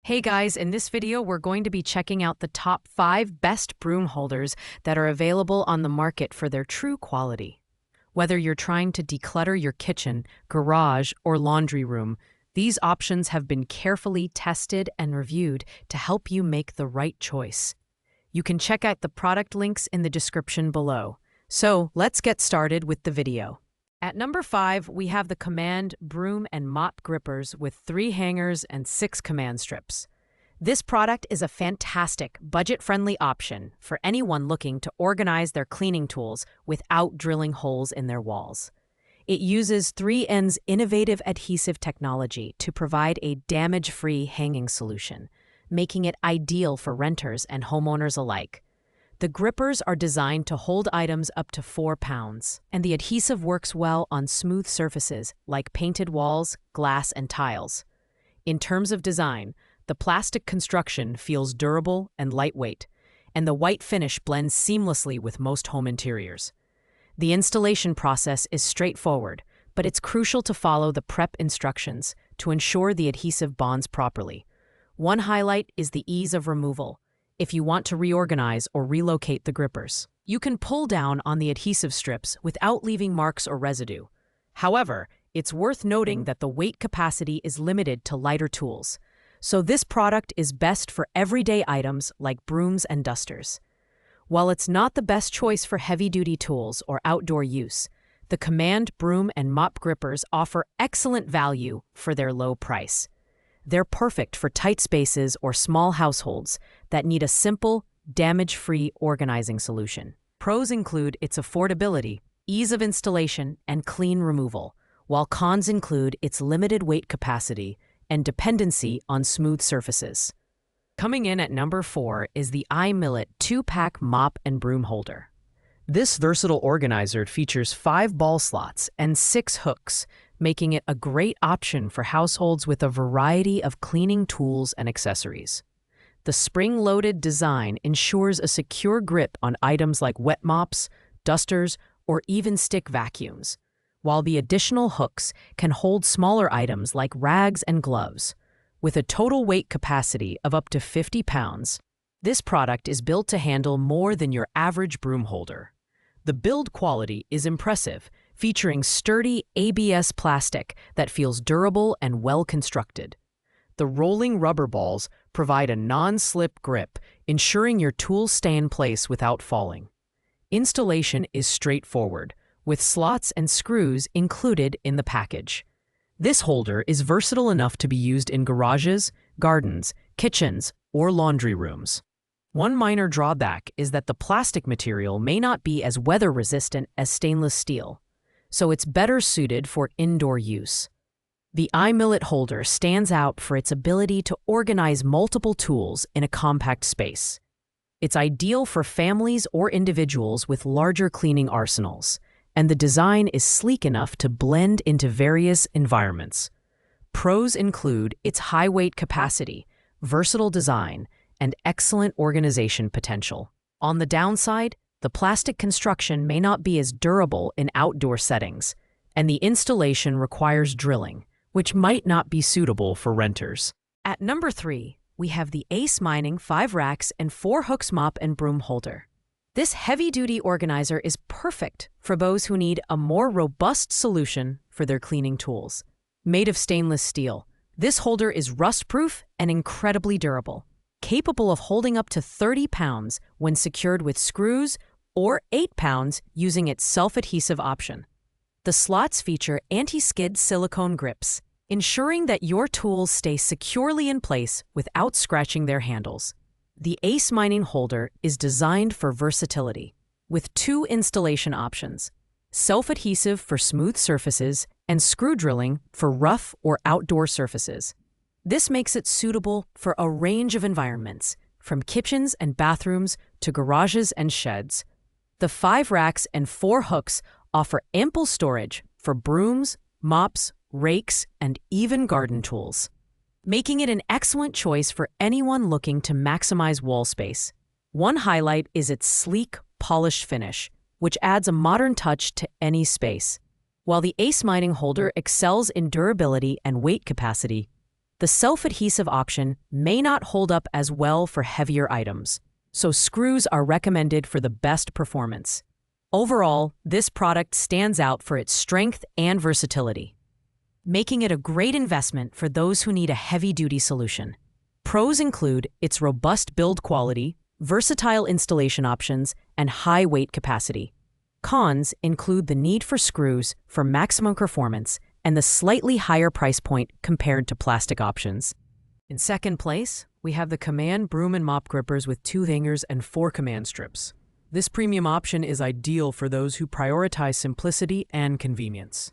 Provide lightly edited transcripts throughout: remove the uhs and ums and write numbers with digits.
Hey guys, in this video, we're going to be checking out the top 5 best broom holders that are available on the market for their true quality. Whether you're trying to declutter your kitchen, garage, or laundry room, these options have been carefully tested and reviewed to help you make the right choice. You can check out the product links in the description below. So let's get started with the video. At number 5, we have the Command Broom and Mop Grippers with 3 hangers and 6 command strips. This product is a fantastic, budget-friendly option for anyone looking to organize their cleaning tools without drilling holes in their walls. It uses 3N's innovative adhesive technology to provide a damage-free hanging solution, making it ideal for renters and homeowners alike. The grippers are designed to hold items up to 4 pounds, and the adhesive works well on smooth surfaces like painted walls, glass, and tiles. In terms of design, the plastic construction feels durable and lightweight, and the white finish blends seamlessly with most home interiors. The installation process is straightforward, but it's crucial to follow the prep instructions to ensure the adhesive bonds properly. One highlight is the ease of removal. If you want to reorganize or relocate the grippers, you can pull down on the adhesive strips without leaving marks or residue. However, it's worth noting that the weight capacity is limited to lighter tools, so this product is best for everyday items like brooms and dusters. While it's not the best choice for heavy-duty tools or outdoor use, the Command Broom and Mop Grippers offer excellent value for their low price. They're perfect for tight spaces or small households that need a simple, damage-free organizing solution. Pros include its affordability, ease of installation, and clean removal, while cons include its limited weight capacity and dependency on smooth surfaces. Coming in at number 4 is the iMillet 2-pack mop and broom holder. This versatile organizer features 5 ball slots and 6 hooks, making it a great option for households with a variety of cleaning tools and accessories. The spring-loaded design ensures a secure grip on items like wet mops, dusters, or even stick vacuums, while the additional hooks can hold smaller items like rags and gloves. With a total weight capacity of up to 50 pounds, this product is built to handle more than your average broom holder. The build quality is impressive, featuring sturdy ABS plastic that feels durable and well-constructed. The rolling rubber balls provide a non-slip grip, ensuring your tools stay in place without falling. Installation is straightforward, with slots and screws included in the package. This holder is versatile enough to be used in garages, gardens, kitchens, or laundry rooms. One minor drawback is that the plastic material may not be as weather-resistant as stainless steel, so it's better suited for indoor use. The iMillet holder stands out for its ability to organize multiple tools in a compact space. It's ideal for families or individuals with larger cleaning arsenals, and the design is sleek enough to blend into various environments. Pros include its high weight capacity, versatile design, and excellent organization potential. On the downside, the plastic construction may not be as durable in outdoor settings, and the installation requires drilling, which might not be suitable for renters. At number 3, we have the Ace Mining 5 racks and 4 hooks mop and broom holder. This heavy-duty organizer is perfect for those who need a more robust solution for their cleaning tools. Made of stainless steel, this holder is rust-proof and incredibly durable, capable of holding up to 30 pounds when secured with screws or 8 pounds using its self-adhesive option. The slots feature anti-skid silicone grips, ensuring that your tools stay securely in place without scratching their handles. The Ace Mining holder is designed for versatility, with 2 installation options: self-adhesive for smooth surfaces and screw drilling for rough or outdoor surfaces. This makes it suitable for a range of environments, from kitchens and bathrooms to garages and sheds. The 5 racks and 4 hooks offer ample storage for brooms, mops, rakes, and even garden tools, making it an excellent choice for anyone looking to maximize wall space. One highlight is its sleek, polished finish, which adds a modern touch to any space. While the Ace Mining holder excels in durability and weight capacity, The self-adhesive option may not hold up as well for heavier items, so screws are recommended for the best performance. Overall, this product stands out for its strength and versatility, making it a great investment for those who need a heavy-duty solution. Pros include its robust build quality, versatile installation options, and high weight capacity. Cons include the need for screws for maximum performance and the slightly higher price point compared to plastic options. In second place, we have the Command broom and mop grippers with 2 hangers and 4 command strips. This premium option is ideal for those who prioritize simplicity and convenience.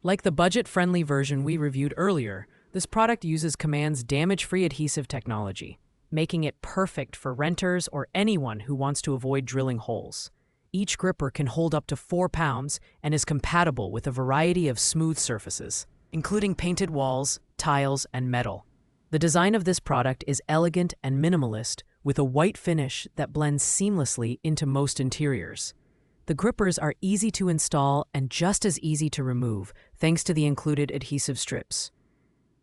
Like the budget-friendly version we reviewed earlier, this product uses Command's damage-free adhesive technology, making it perfect for renters or anyone who wants to avoid drilling holes. Each gripper can hold up to 4 pounds and is compatible with a variety of smooth surfaces, including painted walls, tiles, and metal. The design of this product is elegant and minimalist, with a white finish that blends seamlessly into most interiors. The grippers are easy to install and just as easy to remove, thanks to the included adhesive strips.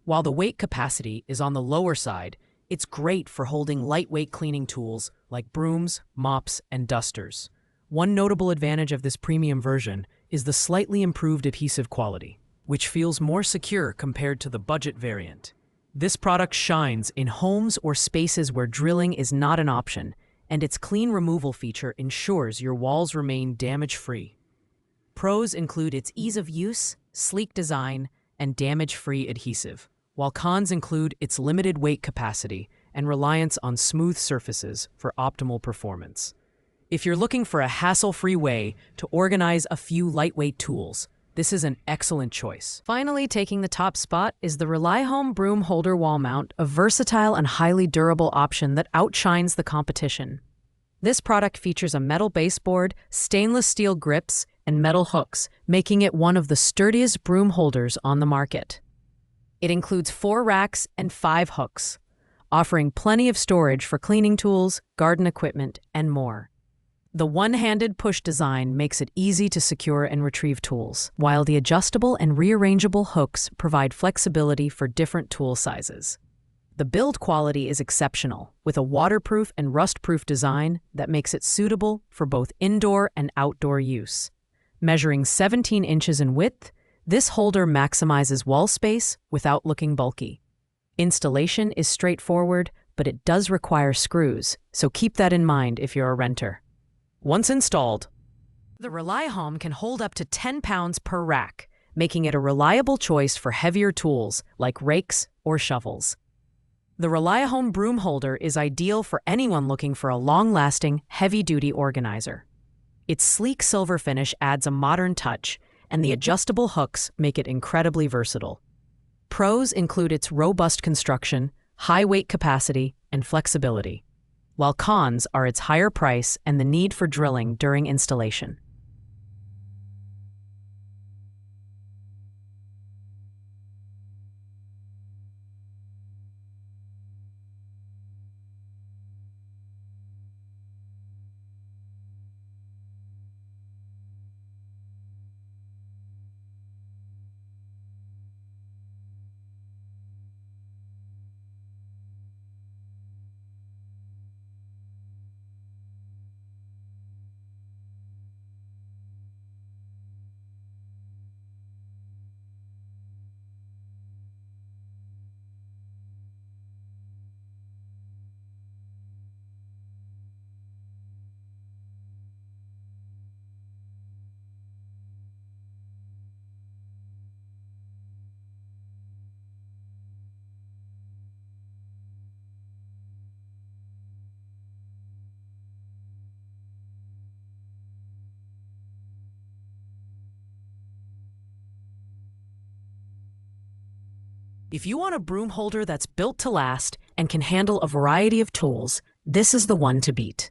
While the weight capacity is on the lower side, it's great for holding lightweight cleaning tools like brooms, mops, and dusters. One notable advantage of this premium version is the slightly improved adhesive quality, which feels more secure compared to the budget variant. This product shines in homes or spaces where drilling is not an option, and its clean removal feature ensures your walls remain damage-free. Pros include its ease of use, sleek design, and damage-free adhesive, while cons include its limited weight capacity and reliance on smooth surfaces for optimal performance. If you're looking for a hassle-free way to organize a few lightweight tools, this is an excellent choice. Finally, taking the top spot is the Rely Home Broom Holder Wall Mount, a versatile and highly durable option that outshines the competition. This product features a metal baseboard, stainless steel grips, and metal hooks, making it one of the sturdiest broom holders on the market. It includes 4 racks and 5 hooks, offering plenty of storage for cleaning tools, garden equipment, and more. The one-handed push design makes it easy to secure and retrieve tools, while the adjustable and rearrangeable hooks provide flexibility for different tool sizes. The build quality is exceptional, with a waterproof and rust-proof design that makes it suitable for both indoor and outdoor use. Measuring 17 inches in width, this holder maximizes wall space without looking bulky. Installation is straightforward, but it does require screws, so keep that in mind if you're a renter. Once installed, the Rely Home can hold up to 10 pounds per rack, making it a reliable choice for heavier tools like rakes or shovels. The Rely Home Broom Holder is ideal for anyone looking for a long-lasting, heavy-duty organizer. Its sleek silver finish adds a modern touch, and the adjustable hooks make it incredibly versatile. Pros include its robust construction, high weight capacity, and flexibility, while cons are its higher price and the need for drilling during installation. If you want a broom holder that's built to last and can handle a variety of tools, this is the one to beat.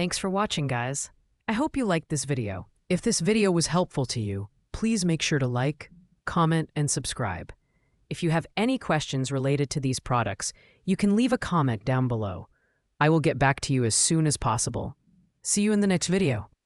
Thanks for watching, guys. I hope you liked this video. If this video was helpful to you, please make sure to like, comment, and subscribe. If you have any questions related to these products, you can leave a comment down below. I will get back to you as soon as possible. See you in the next video.